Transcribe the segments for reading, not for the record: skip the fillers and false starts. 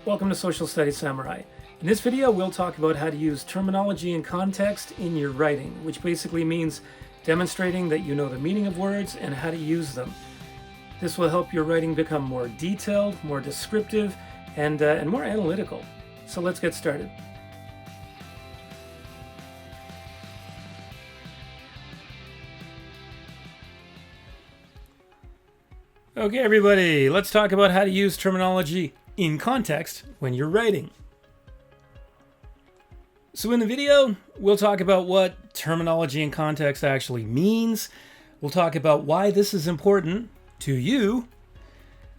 Welcome to Social Studies Samurai. In this video, we'll talk about how to use terminology and context in your writing, which basically means demonstrating that you know the meaning of words and how to use them. This will help your writing become more detailed, more descriptive, and more analytical. So let's get started. Okay, everybody, let's talk about how to use terminology in context when you're writing. So in the video, we'll talk about what terminology and context actually means. We'll talk about why this is important to you.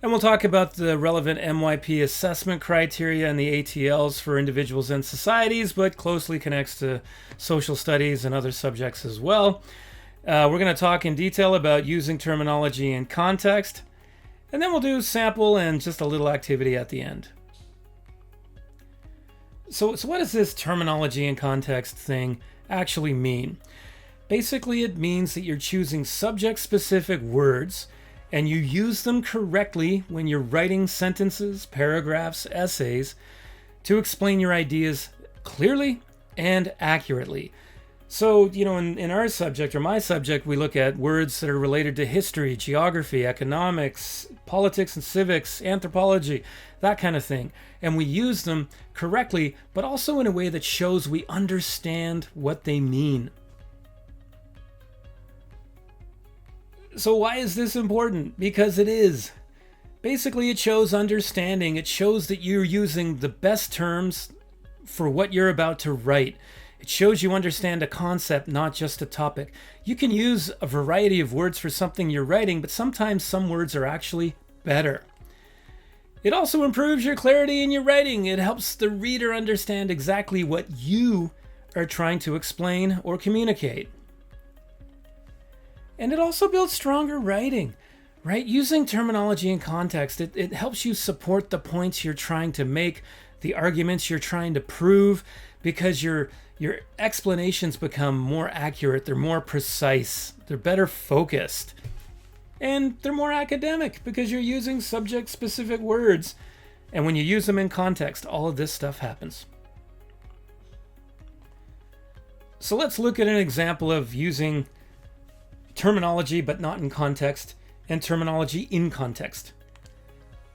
And we'll talk about the relevant MYP assessment criteria and the ATLs for individuals and societies, but closely connects to social studies and other subjects as well. We're going to talk in detail about using terminology in context. And then we'll do sample and just a little activity at the end. So what does this terminology and context thing actually mean? Basically, it means that you're choosing subject-specific words and you use them correctly when you're writing sentences, paragraphs, essays to explain your ideas clearly and accurately. So, in our subject, or my subject, we look at words that are related to history, geography, economics, politics and civics, anthropology, that kind of thing. And we use them correctly, but also in a way that shows we understand what they mean. So why is this important? Because it is. Basically, it shows understanding. It shows that you're using the best terms for what you're about to write. It shows you understand a concept, not just a topic. You can use a variety of words for something you're writing, but sometimes some words are actually better. It also improves your clarity in your writing. It helps the reader understand exactly what you are trying to explain or communicate. And it also builds stronger writing, right? Using terminology and context, it helps you support the points you're trying to make, the arguments you're trying to prove, because your explanations become more accurate, they're more precise, they're better focused, and they're more academic because you're using subject-specific words. And when you use them in context, all of this stuff happens. So let's look at an example of using terminology but not in context, and terminology in context.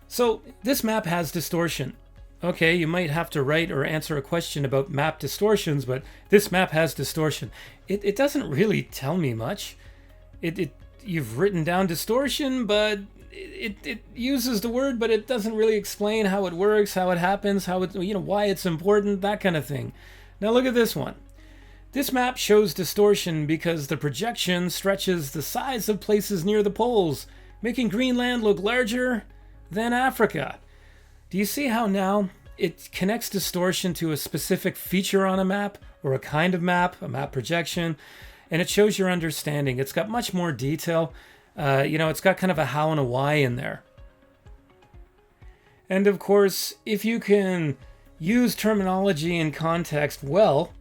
So this map has distortion. Okay, you might have to write or answer a question about map distortions, but this map has distortion. It doesn't really tell me much. You've written down distortion, but it uses the word, but it doesn't really explain how it works, how it happens, why it's important, that kind of thing. Now look at this one. This map shows distortion because the projection stretches the size of places near the poles, making Greenland look larger than Africa. Do you see how now it connects distortion to a specific feature on a map or a kind of map, a map projection, and it shows your understanding. It's got much more detail. It's got kind of a how and a why in there. And of course, if you can use terminology in context well,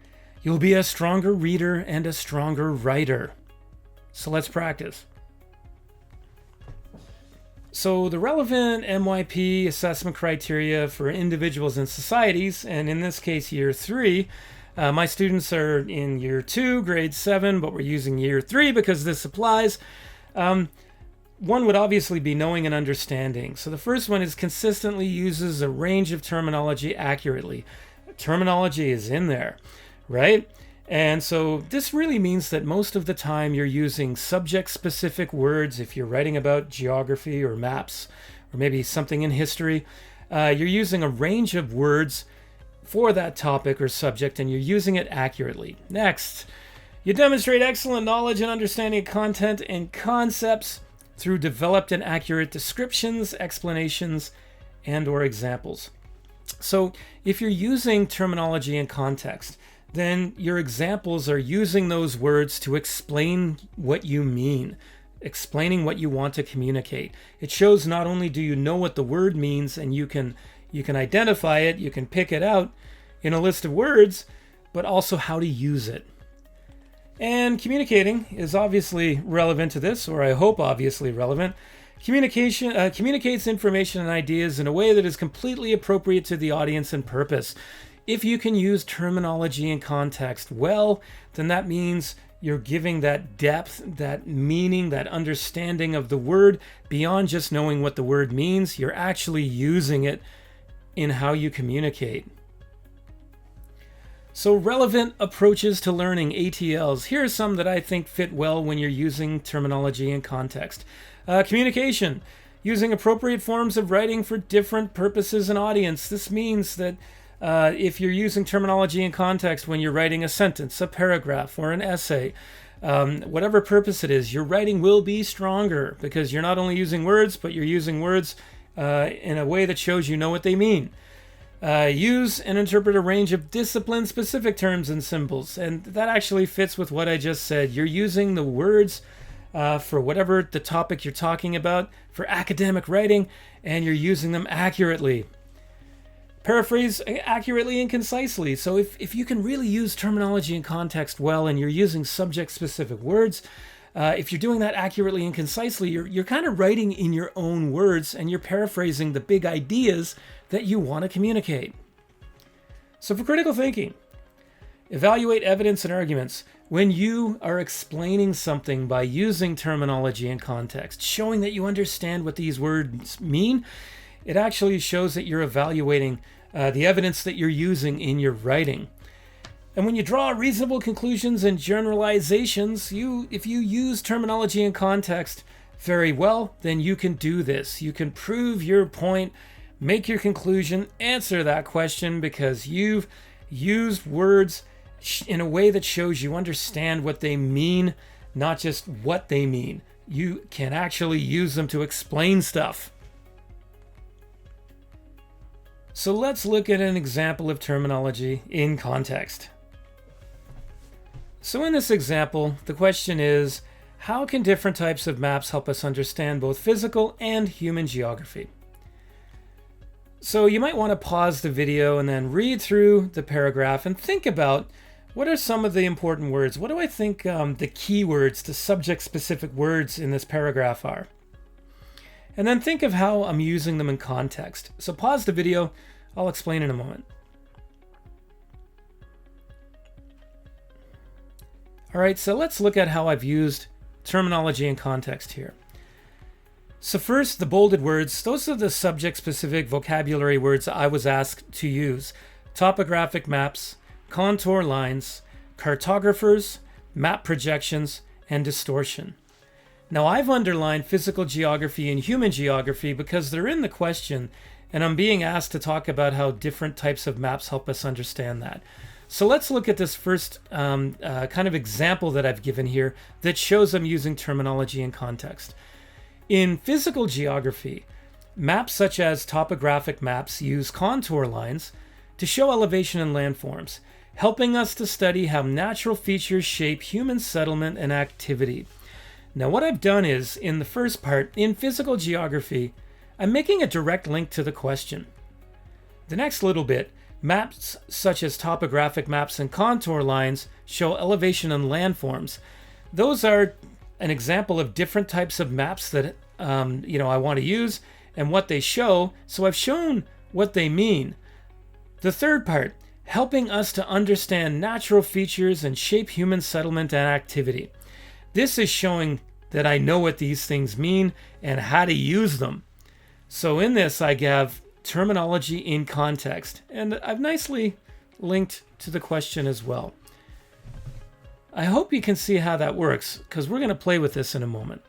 you'll be a stronger reader and a stronger writer. So let's practice. So the relevant MYP assessment criteria for individuals and societies, and in this case year 3, my students are in year 2, grade 7, but we're using year 3 because this applies. One would obviously be knowing and understanding. So the first one is consistently uses a range of terminology accurately. Terminology is in there, right? And so this really means that most of the time you're using subject-specific words. If you're writing about geography or maps, or maybe something in history, you're using a range of words for that topic or subject, and you're using it accurately. Next, you demonstrate excellent knowledge and understanding of content and concepts through developed and accurate descriptions, explanations, and/or examples. So if you're using terminology and context, then your examples are using those words to explain what you mean, explaining what you want to communicate. It shows not only do you know what the word means and you can identify it, you can pick it out in a list of words, but also how to use it. And communicating is obviously relevant to this, or I hope obviously relevant. Communication communicates information and ideas in a way that is completely appropriate to the audience and purpose. If you can use terminology and context well, then that means you're giving that depth, that meaning, that understanding of the word beyond just knowing what the word means. You're actually using it in how you communicate. So relevant approaches to learning, ATLs. Here are some that I think fit well when you're using terminology and context. Communication, using appropriate forms of writing for different purposes and audience. This means that if you're using terminology and context when you're writing a sentence, a paragraph, or an essay, whatever purpose it is, your writing will be stronger because you're not only using words, but you're using words in a way that shows you know what they mean. Use and interpret a range of discipline-specific terms and symbols, and that actually fits with what I just said. You're using the words for whatever the topic you're talking about for academic writing, and you're using them accurately. Paraphrase accurately and concisely. So if you can really use terminology and context well, and you're using subject-specific words, if you're doing that accurately and concisely, you're kind of writing in your own words, and you're paraphrasing the big ideas that you want to communicate. So for critical thinking, evaluate evidence and arguments. When you are explaining something by using terminology and context, showing that you understand what these words mean, it actually shows that you're evaluating the evidence that you're using in your writing. And when you draw reasonable conclusions and generalizations, if you use terminology and context very well, then you can do this. You can prove your point, make your conclusion, answer that question because you've used words in a way that shows you understand what they mean, not just what they mean. You can actually use them to explain stuff. So let's look at an example of terminology in context. So in this example, the question is, how can different types of maps help us understand both physical and human geography? So you might want to pause the video and then read through the paragraph and think about what are some of the important words? What do I think the key words, the subject-specific words in this paragraph are? And then think of how I'm using them in context. So pause the video. I'll explain in a moment. All right, so let's look at how I've used terminology and context here. So first, the bolded words. Those are the subject-specific vocabulary words I was asked to use. Topographic maps, contour lines, cartographers, map projections, and distortion. Now I've underlined physical geography and human geography because they're in the question, and I'm being asked to talk about how different types of maps help us understand that. So let's look at this first kind of example that I've given here that shows I'm using terminology and context. In physical geography, maps such as topographic maps use contour lines to show elevation and landforms, helping us to study how natural features shape human settlement and activity. Now what I've done is, in the first part, in physical geography, I'm making a direct link to the question. The next little bit, maps such as topographic maps and contour lines show elevation and landforms. Those are an example of different types of maps that I want to use and what they show. So I've shown what they mean. The third part, helping us to understand natural features and shape human settlement and activity. This is showing that I know what these things mean and how to use them. So in this, I have terminology in context, and I've nicely linked to the question as well. I hope you can see how that works, because we're going to play with this in a moment.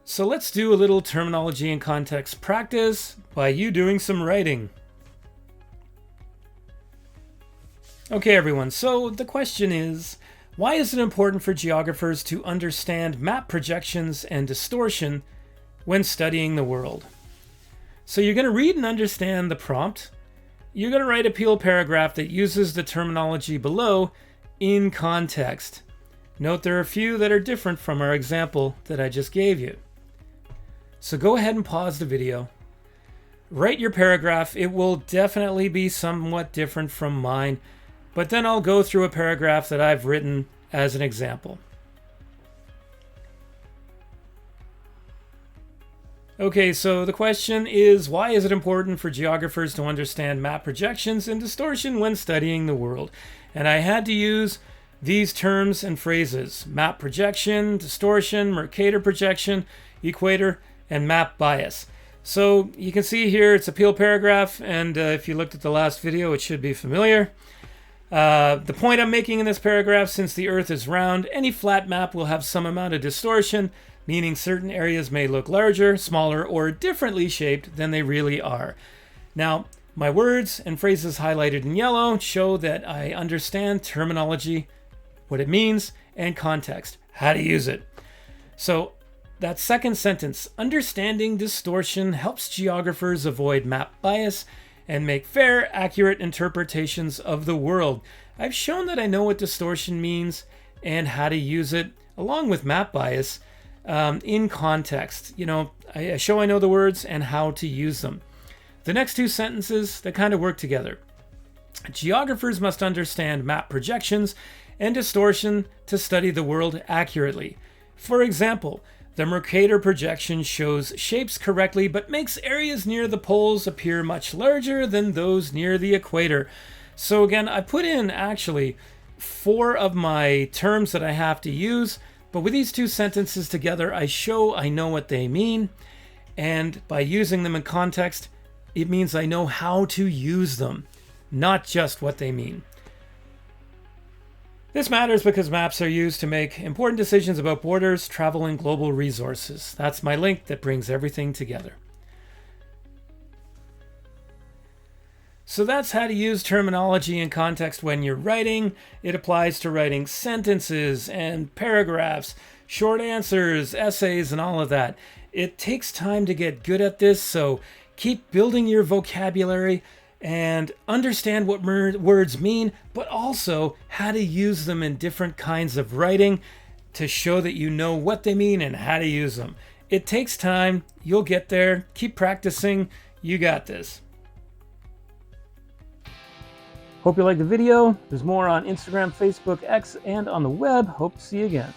So let's do a little terminology and context practice by you doing some writing. Okay, everyone, so the question is, why is it important for geographers to understand map projections and distortion when studying the world? So you're going to read and understand the prompt. You're going to write a peel paragraph that uses the terminology below in context. Note there are a few that are different from our example that I just gave you. So go ahead and pause the video. Write your paragraph. It will definitely be somewhat different from mine, but then I'll go through a paragraph that I've written as an example. Okay, so the question is, why is it important for geographers to understand map projections and distortion when studying the world? And I had to use these terms and phrases: map projection, distortion, Mercator projection, equator, and map bias. So you can see here it's a peel paragraph, and if you looked at the last video, it should be familiar. The point I'm making in this paragraph: since the Earth is round, any flat map will have some amount of distortion, meaning certain areas may look larger, smaller, or differently shaped than they really are. Now, my words and phrases highlighted in yellow show that I understand terminology, what it means, and context, how to use it. So that second sentence, understanding distortion helps geographers avoid map bias and make fair, accurate interpretations of the world. I've shown that I know what distortion means and how to use it, along with map bias, in context. I show I know the words and how to use them. The next two sentences, they kind of work together. Geographers must understand map projections and distortion to study the world accurately. For example, the Mercator projection shows shapes correctly but makes areas near the poles appear much larger than those near the equator. So again, I put in actually 4 of my terms that I have to use, but with these two sentences together, I show I know what they mean, and by using them in context, it means I know how to use them, not just what they mean. This matters because maps are used to make important decisions about borders, travel, and global resources. That's my link that brings everything together. So that's how to use terminology in context when you're writing. It applies to writing sentences and paragraphs, short answers, essays, and all of that. It takes time to get good at this, so keep building your vocabulary and understand what words mean, but also how to use them in different kinds of writing to show that you know what they mean and how to use them. It takes time. You'll get there. Keep practicing. You got this. Hope you liked the video. There's more on Instagram, Facebook, X, and on the web. Hope to see you again.